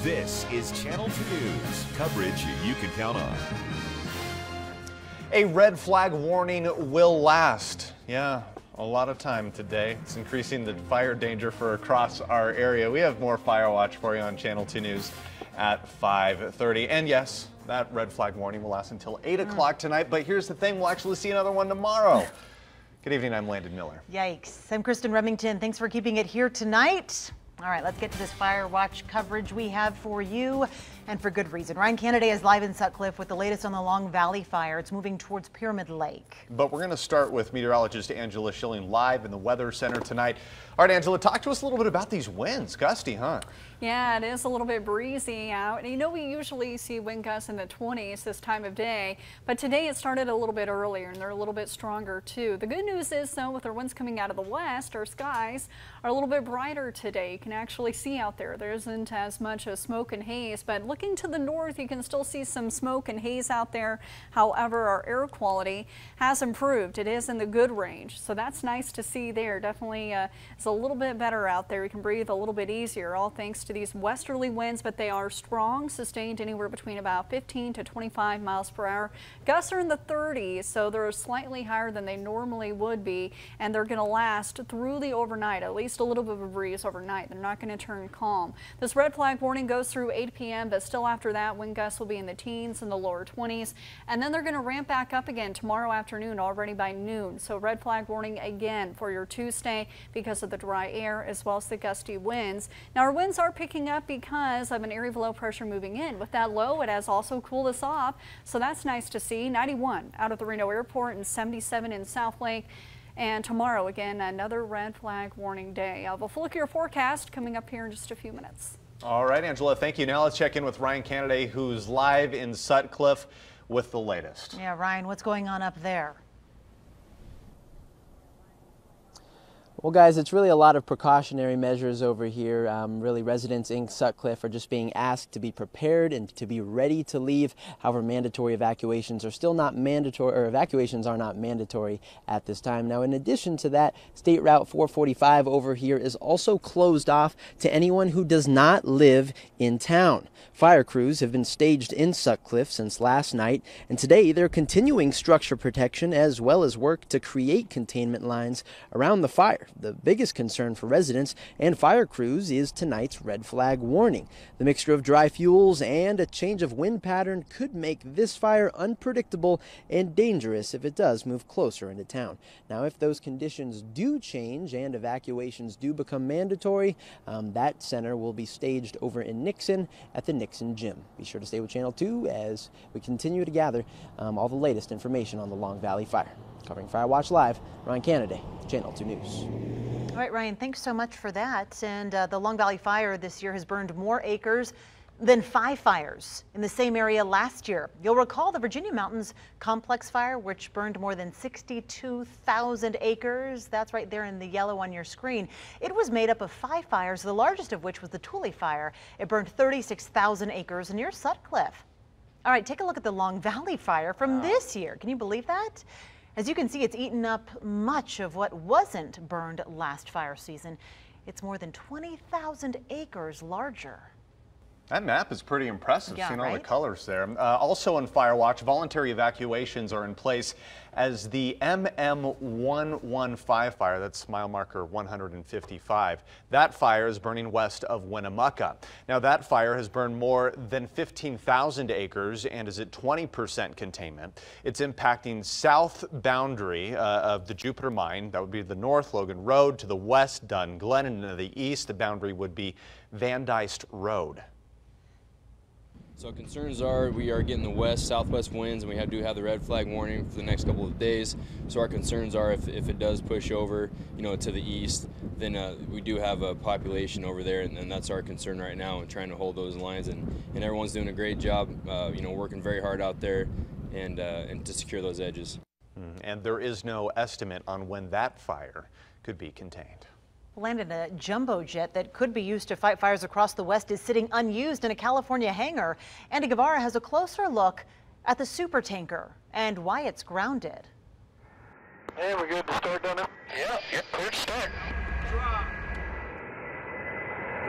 This is Channel 2 News, coverage you can count on. A red flag warning will last. Yeah, a lot of time today. It's increasing the fire danger for across our area. We have more Fire Watch for you on Channel 2 News at 5:30. And yes, that red flag warning will last until 8 o'clock tonight. But here's the thing, we'll actually see another one tomorrow. Good evening, I'm Landon Miller. Yikes. I'm Kristen Remington. Thanks for keeping it here tonight. All right, let's get to this Fire Watch coverage we have for you, and for good reason. Ryan Kennedy is live in Sutcliffe with the latest on the Long Valley fire. It's moving towards Pyramid Lake. But we're going to start with meteorologist Angela Schilling live in the Weather Center tonight. All right, Angela, talk to us a little bit about these winds. Gusty, huh? Yeah, it is a little bit breezy out. And you know, we usually see wind gusts in the 20s this time of day, but today it started a little bit earlier and they're a little bit stronger too. The good news is, though, with our winds coming out of the west, our skies are a little bit brighter today. You can actually see out there. There isn't as much smoke and haze, but looking to the north, you can still see some smoke and haze out there. However, our air quality has improved. It is in the good range, so that's nice to see there. Definitely it's a little bit better out there. We can breathe a little bit easier, all thanks to these westerly winds, but they are strong, sustained anywhere between about 15 to 25 miles per hour. Gusts are in the 30s, so they're slightly higher than they normally would be, and they're going to last through the overnight, at least a little bit of a breeze overnight. They're not going to turn calm. This red flag warning goes through 8 p.m., but still after that, wind gusts will be in the teens and the lower 20s, and then they're going to ramp back up again tomorrow afternoon, already by noon. So red flag warning again for your Tuesday because of the dry air as well as the gusty winds. Now, our winds are picking up because of an area of low pressure moving in. With that low, it has also cooled us off, so that's nice to see. 91 out of the Reno Airport and 77 in South Lake. And tomorrow, again, another red flag warning day. I'll have a full look at your forecast coming up here in just a few minutes. All right, Angela, thank you. Now let's check in with Ryan Kennedy, who's live in Sutcliffe with the latest. Yeah, Ryan, what's going on up there? Well, guys, it's really a lot of precautionary measures over here. Really, residents in Sutcliffe are just being asked to be prepared and to be ready to leave. However, mandatory evacuations are still not mandatory, or evacuations are not mandatory at this time. Now, in addition to that, State Route 445 over here is also closed off to anyone who does not live in town. Fire crews have been staged in Sutcliffe since last night, and today they're continuing structure protection as well as work to create containment lines around the fire. The biggest concern for residents and fire crews is tonight's red flag warning. The mixture of dry fuels and a change of wind pattern could make this fire unpredictable and dangerous if it does move closer into town. Now, if those conditions do change and evacuations do become mandatory, that center will be staged over in Nixon at the Nixon Gym. Be sure to stay with Channel 2 as we continue to gather all the latest information on the Long Valley fire. Covering Fire Watch Live, Ryan Kennedy, Channel 2 News. All right, Ryan, thanks so much for that. And the Long Valley fire this year has burned more acres than 5 fires in the same area last year. You'll recall the Virginia Mountains Complex fire, which burned more than 62,000 acres. That's right there in the yellow on your screen. It was made up of 5 fires, the largest of which was the Thule fire. It burned 36,000 acres near Sutcliffe. All right, take a look at the Long Valley fire from this year. Can you believe that? As you can see, it's eaten up much of what wasn't burned last fire season. It's more than 20,000 acres larger. That map is pretty impressive, Yeah, seeing all the right? colors there. Also on Fire Watch, voluntary evacuations are in place as the MM115 fire, that's mile marker 155. That fire is burning west of Winnemucca. Now, that fire has burned more than 15,000 acres and is at 20% containment. It's impacting south boundary of the Jupiter mine. That would be the north, Logan Road, to the west, Dunn Glen, and to the east, the boundary would be Van Dyst Road. So concerns are we are getting the southwest winds, and we do have the red flag warning for the next couple of days. So our concerns are if it does push over, to the east, then we do have a population over there, and that's our concern right now, and trying to hold those lines. And everyone's doing a great job, working very hard out there, and to secure those edges. And there is no estimate on when that fire could be contained. Landed a jumbo jet that could be used to fight fires across the West is sitting unused in a California hangar. Andy Guevara has a closer look at the super tanker and why it's grounded. Hey, we're good to start down there? Yep, clear to start.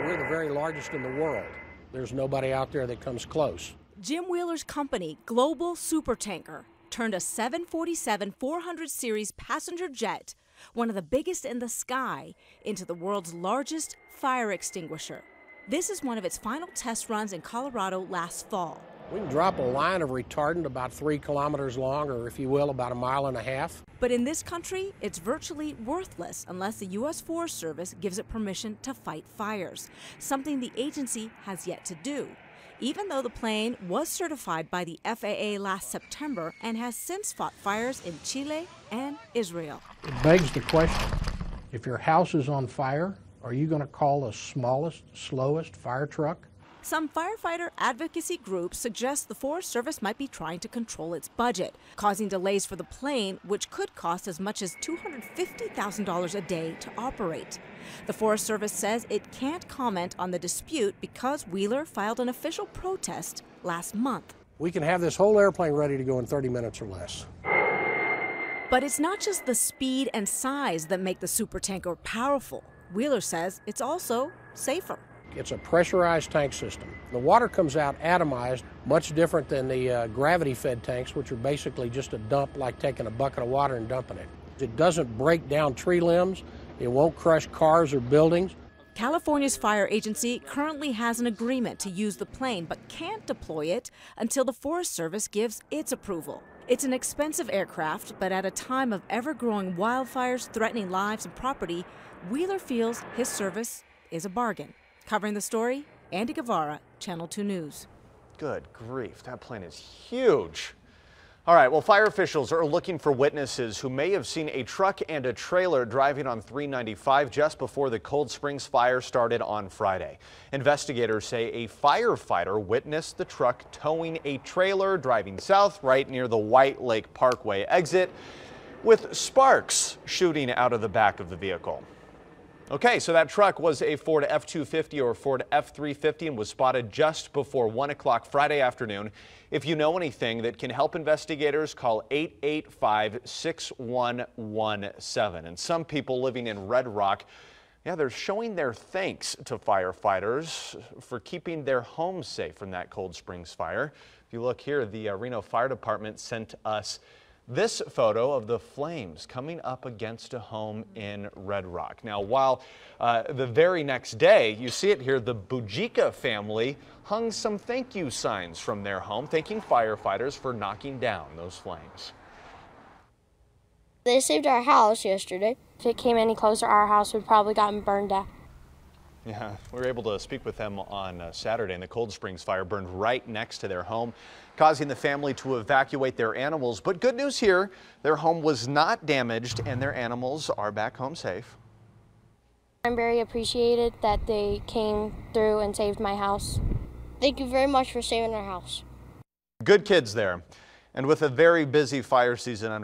We're the very largest in the world. There's nobody out there that comes close. Jim Wheeler's company, Global Supertanker, turned a 747-400 series passenger jet, one of the biggest in the sky, into the world's largest fire extinguisher. This is one of its final test runs in Colorado last fall. We can drop a line of retardant about 3 kilometers long, or if you will, about 1.5 miles. But in this country, it's virtually worthless unless the U.S. Forest Service gives it permission to fight fires, something the agency has yet to do, even though the plane was certified by the FAA last September and has since fought fires in Chile and Israel. It begs the question, if your house is on fire, are you going to call the smallest, slowest fire truck? Some firefighter advocacy groups suggest the Forest Service might be trying to control its budget, causing delays for the plane, which could cost as much as $250,000 a day to operate. The Forest Service says it can't comment on the dispute because Wheeler filed an official protest last month. We can have this whole airplane ready to go in 30 minutes or less. But it's not just the speed and size that make the supertanker powerful. Wheeler says it's also safer. It's a pressurized tank system. The water comes out atomized, much different than the gravity-fed tanks, which are basically just a dump, like taking a bucket of water and dumping it. It doesn't break down tree limbs. It won't crush cars or buildings. California's fire agency currently has an agreement to use the plane, but can't deploy it until the Forest Service gives its approval. It's an expensive aircraft, but at a time of ever-growing wildfires threatening lives and property, Wheeler feels his service is a bargain. Covering the story, Andy Guevara, Channel 2 News. Good grief, that plane is huge. All right, well, fire officials are looking for witnesses who may have seen a truck and a trailer driving on 395 just before the Cold Springs fire started on Friday. Investigators say a firefighter witnessed the truck towing a trailer driving south right near the White Lake Parkway exit with sparks shooting out of the back of the vehicle. Okay, so that truck was a Ford F-250 or Ford F-350 and was spotted just before 1 o'clock Friday afternoon. If you know anything that can help investigators, call 885-6117. And some people living in Red Rock, they're showing their thanks to firefighters for keeping their homes safe from that Cold Springs fire. If you look here, the Reno Fire Department sent us this photo of the flames coming up against a home in Red Rock. Now, while the very next day, you see it here, the Bujica family hung some thank you signs from their home, thanking firefighters for knocking down those flames. They saved our house yesterday. If it came any closer, our house would probably gotten burned down. Yeah, we were able to speak with them on Saturday, and the Cold Springs fire burned right next to their home, causing the family to evacuate their animals. But good news here, their home was not damaged and their animals are back home safe. I'm very appreciated that they came through and saved my house. Thank you very much for saving our house. Good kids there. And with a very busy fire season underway,